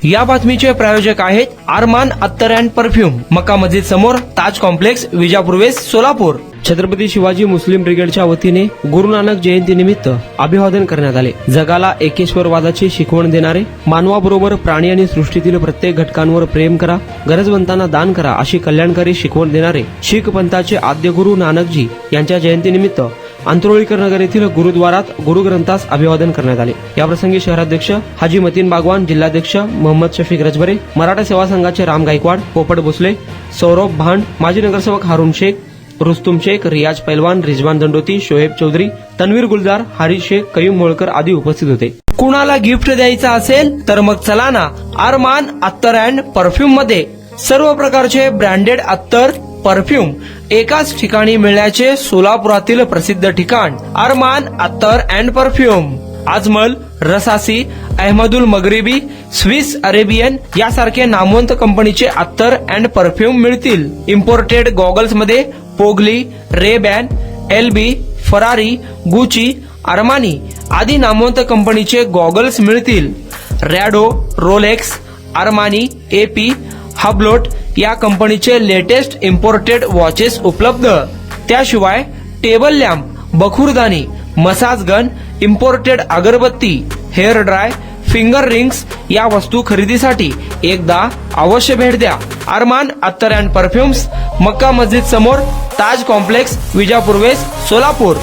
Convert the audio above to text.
या बातमीचे प्रायोजक आहेत अरमान अत्तर अँड परफ्यूम, मक्का मस्जिद समोर, ताज कॉम्प्लेक्स, विजापूर वेस्ट, सोलापूर। छत्रपती शिवाजी मुस्लिम ब्रिगेडच्या वतीने गुरु नानक जयंती निमित्त अभिवादन करण्यात आले। जगाला एकेश्वरवादाची शिकवण देणारे, मानवाबरोबर प्राणी आणि सृष्टीतील प्रत्येक घटकांवर प्रेम करा, गरजवंतांना दान करा अशी कल्याणकारी शिकवण देणारे शीख पंथाचे आद्य गुरु नानकजी यांच्या जयंतीनिमित्त अंतरोळीकर नगर येथील गुरुद्वारात गुरुग्रंथास अभिवादन करण्यात आले। याप्रसंगी शहराध्यक्ष हाजी मतीन बागवान, जिल्हाध्यक्ष मोहम्मद शफीक रजबरे, मराठा सेवा संघाचे राम गायकवाड, पोपट भोसले, सौरभ भांड, माजी नगरसेवक हारून शेख, रुस्तुम शेख, रियाज पैलवान, रिजवान दंडोती, शोहेब चौधरी, तन्वीर गुलजार, हारिस शेख, कयूम मोळकर आदी उपस्थित होते। कुणाला गिफ्ट द्यायचं असेल तर मग चला ना अरमान अत्तर अँड परफ्यूम मध्ये। सर्व प्रकारचे ब्रँडेड अत्तर, परफ्यूम एकाच ठिकाणी मिळण्याचे सोलापुरातील प्रसिद्ध ठिकाण Armaan Attar and perfume. Ajmal, Rasasi, Ahmedul Maghribi, Swiss Arabian यासारखे नामवंत कंपनीचे अत्तर अँड परफ्यूम मिळतील। इम्पोर्टेड गॉगल्स मध्ये पोगली, Ray-Ban, LB, Ferrari, Gucci, Armani आदी नामवंत कंपनीचे गॉगल्स मिळतील। Rado, Rolex, Armani, AP, Hublot या कंपनीचे लेटेस्ट इम्पोर्टेड वॉचेस उपलब्ध। त्याशिवाय टेबल लॅम्प, बखुरदानी, मसाज गन, इम्पोर्टेड अगरबत्ती, हेअर ड्राय, फिंगर रिंग्स या वस्तू खरेदीसाठी एकदा अवश्य भेट द्या। अरमान अत्तर अँड परफ्यूम्स, मक्का मस्जिद समोर, ताज कॉम्प्लेक्स, विजापूर वेस्ट, सोलापूर।